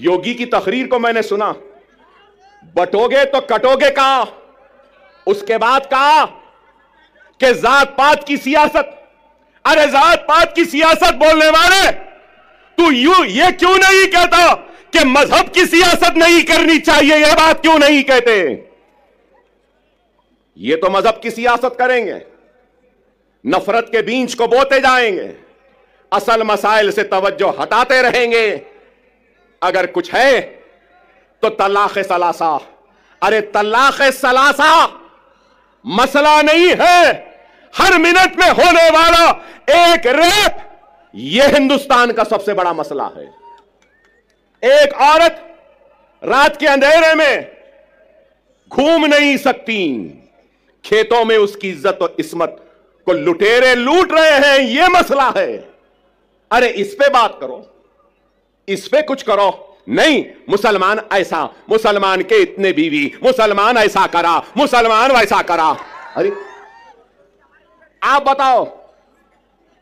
योगी की तकरीर को मैंने सुना, बटोगे तो कटोगे कहां। उसके बाद कहा कि जात पात की सियासत। अरे जात पात की सियासत बोलने वाले, तू ये क्यों नहीं कहता कि मजहब की सियासत नहीं करनी चाहिए? यह बात क्यों नहीं कहते? ये तो मजहब की सियासत करेंगे, नफरत के बीज को बोते जाएंगे, असल मसाइल से तवज्जो हटाते रहेंगे। अगर कुछ है तो तलाक सलासा। अरे तलाक सलासा मसला नहीं है, हर मिनट में होने वाला एक रेप, यह हिंदुस्तान का सबसे बड़ा मसला है। एक औरत रात के अंधेरे में घूम नहीं सकती, खेतों में उसकी इज्जत और इस्मत को लुटेरे लूट रहे हैं, यह मसला है। अरे इस पे बात करो, इस पे कुछ करो। नहीं, मुसलमान ऐसा, मुसलमान के इतने बीवी, मुसलमान ऐसा करा, मुसलमान वैसा करा। अरे आप बताओ,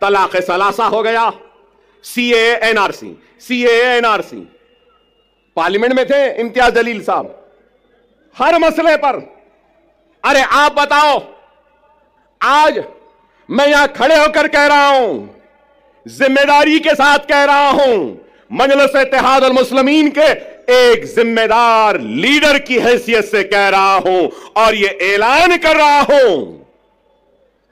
तलाक सलासा हो गया, CAA NRC, CAA NRC. Parliament में थे इम्तियाज जलील साहब, हर मसले पर। अरे आप बताओ, आज मैं यहां खड़े होकर कह रहा हूं, जिम्मेदारी के साथ कह रहा हूं, मजलिस इत्तेहाद अल मुस्लिमीन के एक जिम्मेदार लीडर की हैसियत से कह रहा हूं और यह ऐलान कर रहा हूं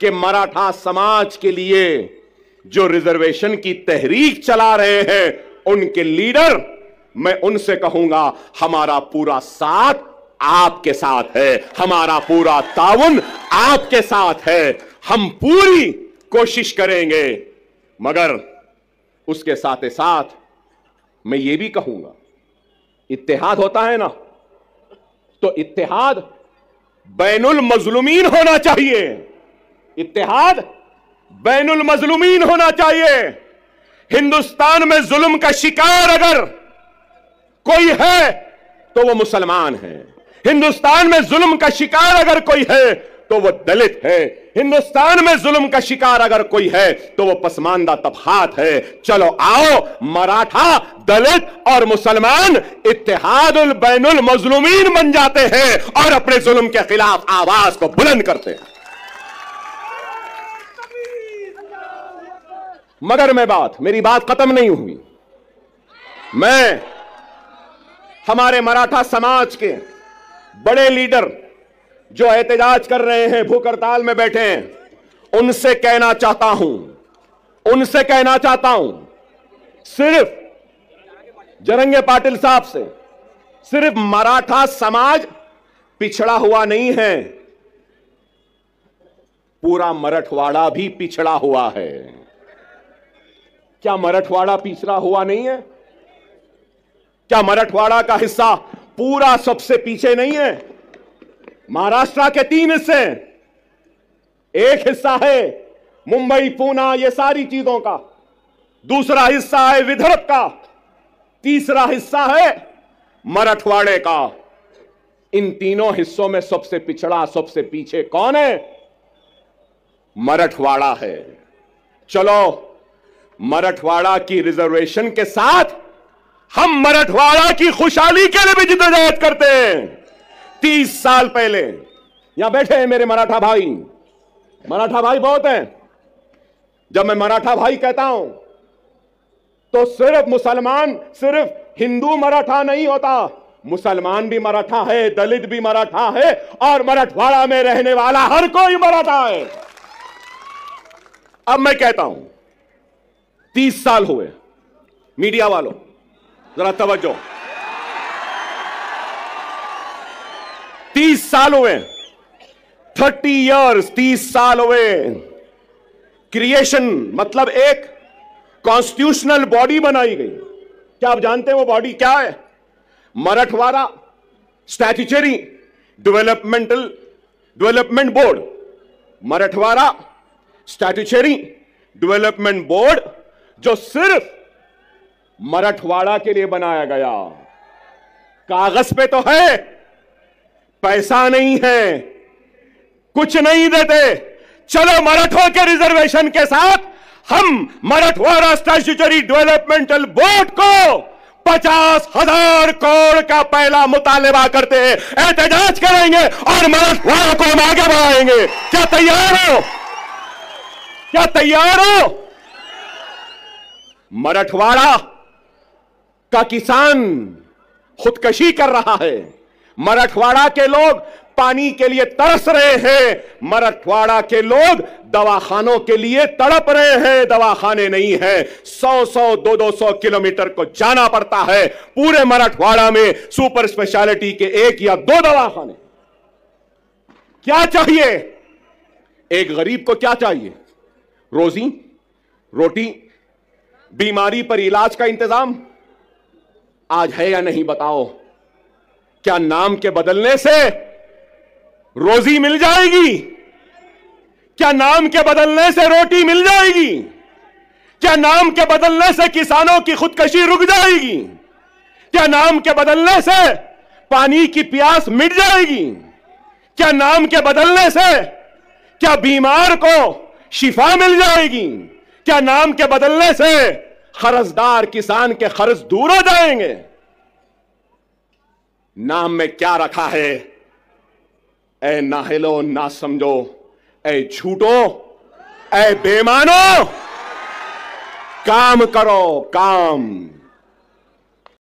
कि मराठा समाज के लिए जो रिजर्वेशन की तहरीक चला रहे हैं उनके लीडर, मैं उनसे कहूंगा हमारा पूरा साथ आपके साथ है, हमारा पूरा ताउन आपके साथ है, हम पूरी कोशिश करेंगे। मगर उसके साथ ही साथ मैं ये भी कहूंगा, इत्तेहाद होता है ना, तो इत्तेहाद बैनुल मजलूमीन होना चाहिए, इत्तेहाद बैनुल मजलूमीन होना चाहिए। हिंदुस्तान में जुल्म का शिकार अगर कोई है तो वो मुसलमान है, हिंदुस्तान में जुल्म का शिकार अगर कोई है तो वो दलित है, हिंदुस्तान में जुल्म का शिकार अगर कोई है तो वो पसमानदा तबकात है। चलो आओ, मराठा, दलित और मुसलमान इत्तेहादुल बैनुल मजलूमीन बन जाते हैं और अपने जुल्म के खिलाफ आवाज को बुलंद करते हैं। मगर मेरी बात खत्म नहीं हुई। मैं हमारे मराठा समाज के बड़े लीडर जो एहतजाज कर रहे हैं, भूख हड़ताल में बैठे हैं, उनसे कहना चाहता हूं, सिर्फ जरंगे पाटिल साहब से, सिर्फ मराठा समाज पिछड़ा हुआ नहीं है, पूरा मराठवाड़ा भी पिछड़ा हुआ है। क्या मराठवाड़ा पिछड़ा हुआ नहीं है? क्या मराठवाड़ा का हिस्सा पूरा सबसे पीछे नहीं है? महाराष्ट्र के 3 हिस्से, एक हिस्सा है मुंबई, पूना, ये सारी चीजों का, दूसरा हिस्सा है विदर्भ का, तीसरा हिस्सा है मराठवाड़े का। इन तीनों हिस्सों में सबसे पिछड़ा, सबसे पीछे कौन है? मराठवाड़ा है। चलो, मराठवाड़ा की रिजर्वेशन के साथ हम मराठवाड़ा की खुशहाली के लिए भी जिद्दोजहद करते हैं। 30 साल पहले, यहां बैठे हैं मेरे मराठा भाई बहुत हैं। जब मैं मराठा भाई कहता हूं तो सिर्फ मुसलमान, सिर्फ हिंदू मराठा नहीं होता, मुसलमान भी मराठा है, दलित भी मराठा है और मराठवाड़ा में रहने वाला हर कोई मराठा है। अब मैं कहता हूं, 30 साल हुए, मीडिया वालों जरा तवज्जो, 30 साल हुए, 30 इयर्स, 30 साल हुए। क्रिएशन मतलब एक कॉन्स्टिट्यूशनल बॉडी बनाई गई। क्या आप जानते हैं वो बॉडी क्या है? Marathwada statutory development board, Marathwada statutory development board, जो सिर्फ मराठवाड़ा के लिए बनाया गया। कागज पे तो है, पैसा नहीं है, कुछ नहीं देते। चलो, मराठों के रिजर्वेशन के साथ हम मराठवाड़ा स्टैट्यूटरी डेवलपमेंटल बोर्ड को 50,000 करोड़ का पहला मुतालिबा करते हैं, एहतजाज करेंगे और मराठवाड़ा को हम आगे बढ़ाएंगे। क्या तैयार हो? क्या तैयार हो? मराठवाड़ा का किसान खुदकशी कर रहा है, मराठवाड़ा के लोग पानी के लिए तरस रहे हैं, मराठवाड़ा के लोग दवाखानों के लिए तड़प रहे हैं, दवाखाने नहीं है, 100-100, 200-200 किलोमीटर को जाना पड़ता है। पूरे मराठवाड़ा में सुपर स्पेशलिटी के 1 या 2 दवाखाने। क्या चाहिए एक गरीब को? क्या चाहिए? रोजी रोटी, बीमारी पर इलाज का इंतजाम आज है या नहीं बताओ? क्या नाम के बदलने से रोजी मिल जाएगी? क्या नाम के बदलने से रोटी मिल जाएगी? क्या नाम के बदलने से किसानों की खुदकशी रुक जाएगी? क्या नाम के बदलने से पानी की प्यास मिट जाएगी? क्या नाम के बदलने से क्या बीमार को शिफा मिल जाएगी? क्या नाम के बदलने से कर्जदार किसान के कर्ज दूर हो जाएंगे? नाम में क्या रखा है? ऐ नाहिलो ना समझो, ऐ झूठो, ऐ बेमानो, काम करो काम।